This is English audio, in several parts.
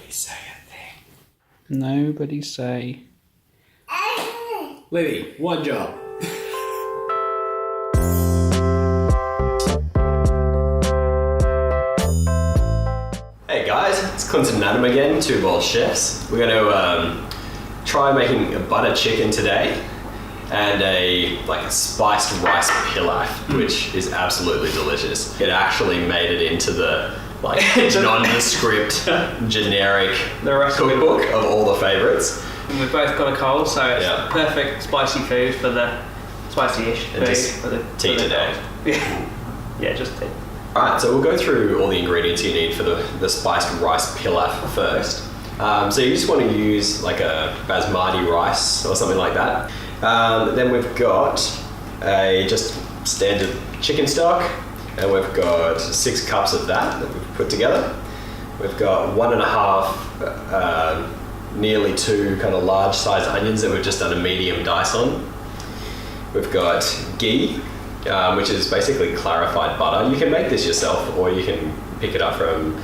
Nobody say a thing. Nobody say. Libby, one job. Hey guys, it's Clint and Adam again, Two Ball Chefs. We're going to try making a butter chicken today and a spiced rice pilaf, which is absolutely delicious. It actually made it into the nondescript, generic cookbook of all the favourites. And we've both got a cold, so it's perfect spicy food for the spicy-ish food for the tea today. Yeah, just tea. Alright, so we'll go through all the ingredients you need for the spiced rice pilaf first. So you just want to use like a basmati rice or something like that. Then we've got a just standard chicken stock, and we've got 6 cups of that we've put together. We've got 1.5, nearly 2 kind of large sized onions that we've just done a medium dice on. We've got ghee, which is basically clarified butter. You can make this yourself, or you can pick it up from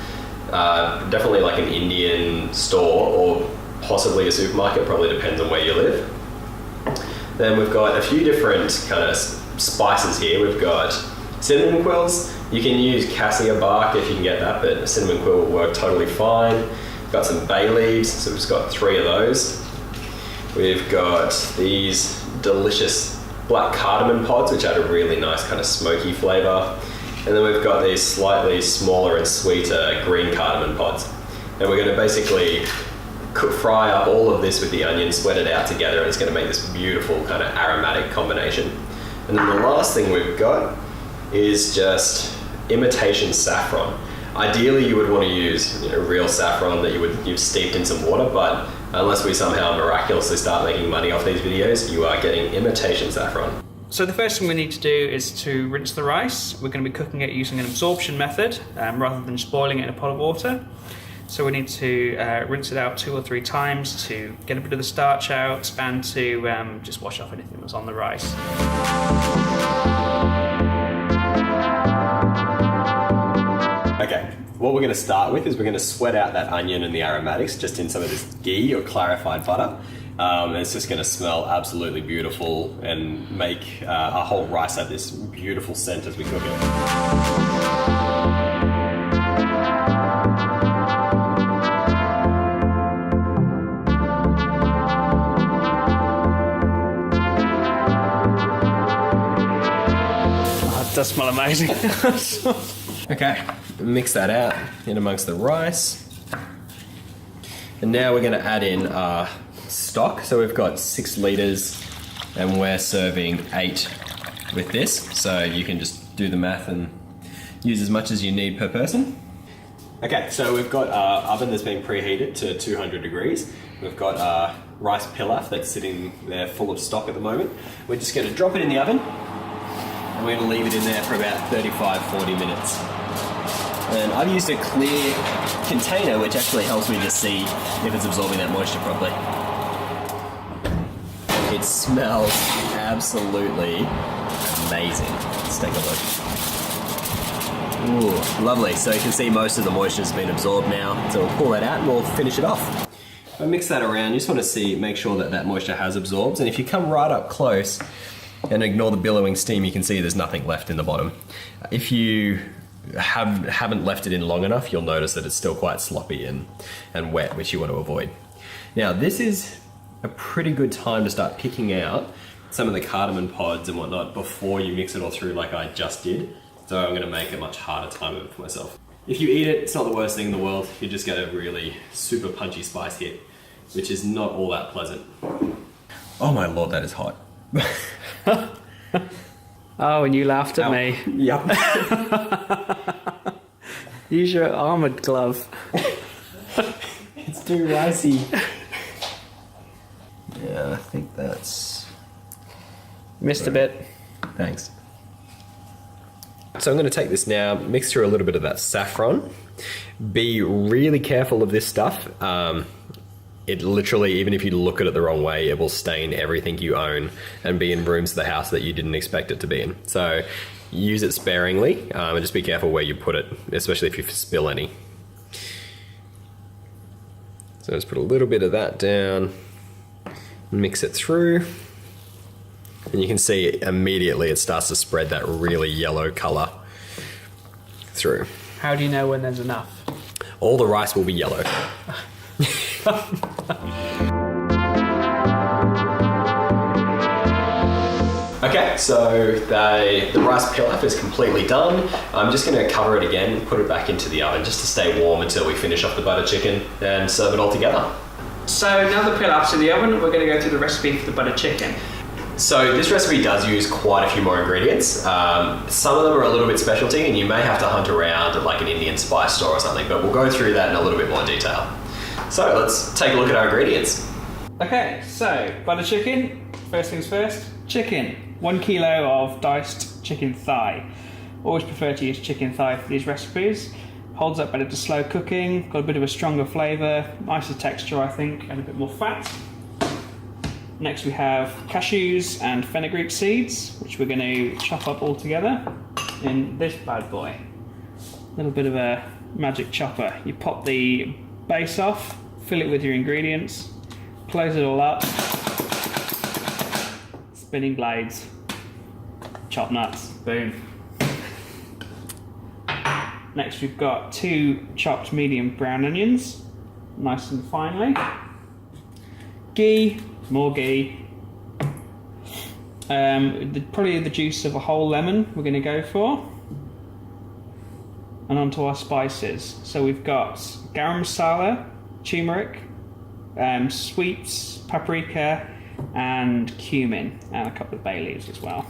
definitely like an Indian store or possibly a supermarket, probably depends on where you live. Then we've got a few different kind of spices here. We've got cinnamon quills. You can use cassia bark if you can get that, but cinnamon quill will work totally fine. We've got some bay leaves, so we've just got 3 of those. We've got these delicious black cardamom pods, which add a really nice kind of smoky flavour. And then we've got these slightly smaller and sweeter green cardamom pods. And we're going to basically fry up all of this with the onion, sweat it out together, and it's going to make this beautiful kind of aromatic combination. And then the last thing we've got is just imitation saffron. Ideally, you would want to use real saffron that you've steeped in some water, but unless we somehow miraculously start making money off these videos, you are getting imitation saffron. So the first thing we need to do is to rinse the rice. We're going to be cooking it using an absorption method rather than just boiling it in a pot of water. So we need to rinse it out 2 or 3 times to get a bit of the starch out and to just wash off anything that's on the rice. Okay, what we're going to start with is we're going to sweat out that onion and the aromatics just in some of this ghee or clarified butter. It's just going to smell absolutely beautiful and make our whole rice have this beautiful scent as we cook it. Oh, it does smell amazing. Okay, mix that out in amongst the rice. And now we're going to add in our stock. So we've got 6 litres and we're serving 8 with this. So you can just do the math and use as much as you need per person. Okay, so we've got our oven that's been preheated to 200 degrees. We've got our rice pilaf that's sitting there full of stock at the moment. We're just going to drop it in the oven and we're going to leave it in there for about 35-40 minutes. And I've used a clear container, which actually helps me to see if it's absorbing that moisture properly. It smells absolutely amazing. Let's take a look. Ooh, lovely. So you can see most of the moisture has been absorbed now. So we'll pull that out and we'll finish it off. If I mix that around, you just want to make sure that that moisture has absorbed. And if you come right up close and ignore the billowing steam, you can see there's nothing left in the bottom. If you haven't left it in long enough, you'll notice that it's still quite sloppy and wet, which you want to avoid. Now, this is a pretty good time to start picking out some of the cardamom pods and whatnot before you mix it all through like I just did. So I'm going to make a much harder time of it for myself. If you eat it, it's not the worst thing in the world. You just get a really super punchy spice hit, which is not all that pleasant. Oh my lord, that is hot. Oh, and you laughed at me. Yep. Use your armoured glove. It's too ricey. Yeah, I think that's... Missed a bit. Thanks. So I'm going to take this now, mix through a little bit of that saffron. Be really careful of this stuff. It literally, even if you look at it the wrong way, it will stain everything you own and be in rooms of the house that you didn't expect it to be in. So use it sparingly and just be careful where you put it, especially if you spill any. So let's put a little bit of that down, mix it through, and you can see immediately it starts to spread that really yellow colour through. How do you know when there's enough? All the rice will be yellow. Okay, so the rice pilaf is completely done. I'm just going to cover it again, put it back into the oven just to stay warm until we finish off the butter chicken and serve it all together. So now the pilaf's in the oven, we're going to go through the recipe for the butter chicken. So this recipe does use quite a few more ingredients. Some of them are a little bit specialty and you may have to hunt around at like an Indian spice store or something, but we'll go through that in a little bit more detail. So let's take a look at our ingredients. Okay, so butter chicken, first things first, chicken. 1 kilo of diced chicken thigh. Always prefer to use chicken thigh for these recipes. Holds up better to slow cooking, got a bit of a stronger flavour, nicer texture I think, and a bit more fat. Next we have cashews and fenugreek seeds, which we're going to chop up all together in this bad boy. A little bit of a magic chopper. You pop the base off, fill it with your ingredients, close it all up, spinning blades, chop nuts, boom. Next we've got 2 chopped medium brown onions, nice and finely. Ghee, more ghee. Probably the juice of a whole lemon we're going to go for. And onto our spices. So we've got garam masala, turmeric, sweets, paprika, and cumin, and a couple of bay leaves as well.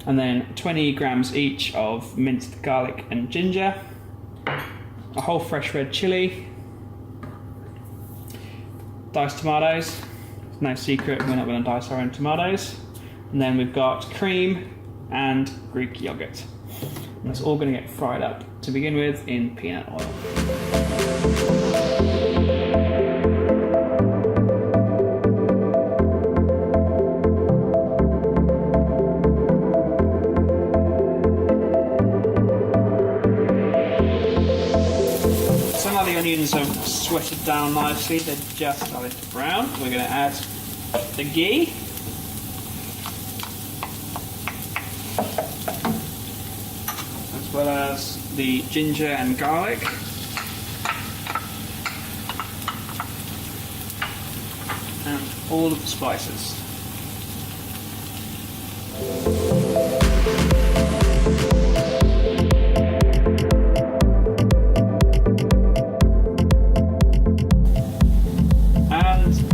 And then 20 grams each of minced garlic and ginger, a whole fresh red chilli, diced tomatoes. It's no secret we're not going to dice our own tomatoes. And then we've got cream and Greek yogurt. And that's all going to get fried up to begin with in peanut oil. The onions have sweated down nicely, they're just starting to brown. We're going to add the ghee, as well as the ginger and garlic, and all of the spices.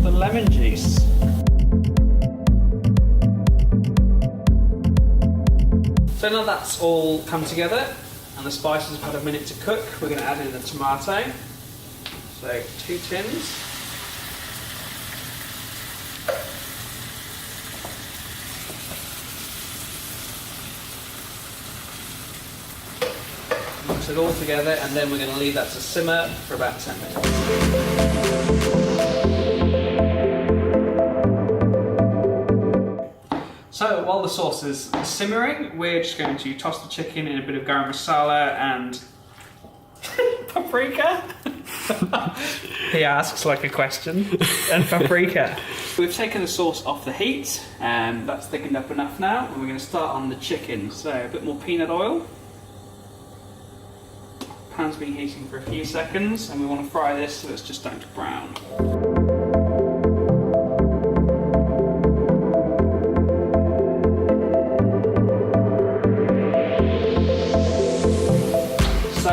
Lemon juice. So now that's all come together and the spices have had a minute to cook, we're going to add in the tomato. So 2 tins. Mix it all together and then we're going to leave that to simmer for about 10 minutes. So while the sauce is simmering, we're just going to toss the chicken in a bit of garam masala and paprika. He asks like a question. And paprika. We've taken the sauce off the heat and that's thickened up enough now. And we're going to start on the chicken. So a bit more peanut oil. Pan's been heating for a few seconds and we want to fry this so it's just starting to brown.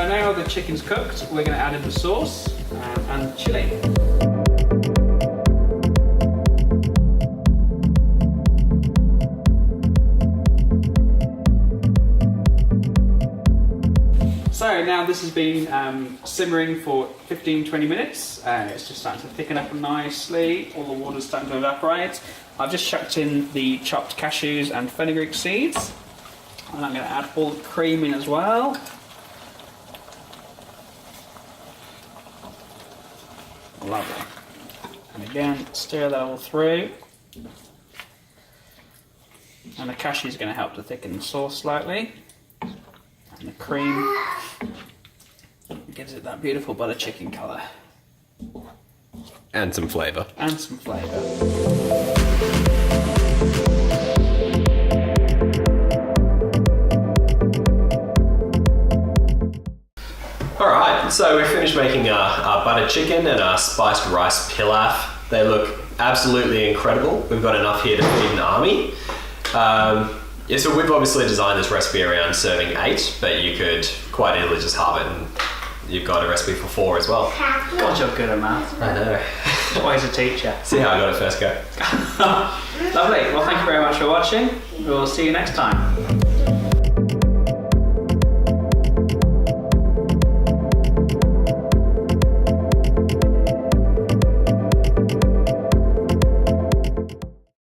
Now the chicken's cooked, we're going to add in the sauce and chilli. So now this has been simmering for 15-20 minutes. It's just starting to thicken up nicely, all the water's starting to evaporate. I've just chucked in the chopped cashews and fenugreek seeds. And I'm going to add all the cream in as well. Lovely. And again, stir that all through. And the cashew is going to help to thicken the sauce slightly. And the cream gives it that beautiful butter chicken colour. And some flavour. And some flavour. Alright, so we finished making our butter chicken and our spiced rice pilaf. They look absolutely incredible. We've got enough here to feed an army. Yeah, so we've obviously designed this recipe around serving 8, but you could quite easily just halve it and you've got a recipe for 4 as well. God, you're good at math. I know. Always a teacher. See how I got it first go. Lovely. Well, thank you very much for watching. We'll see you next time.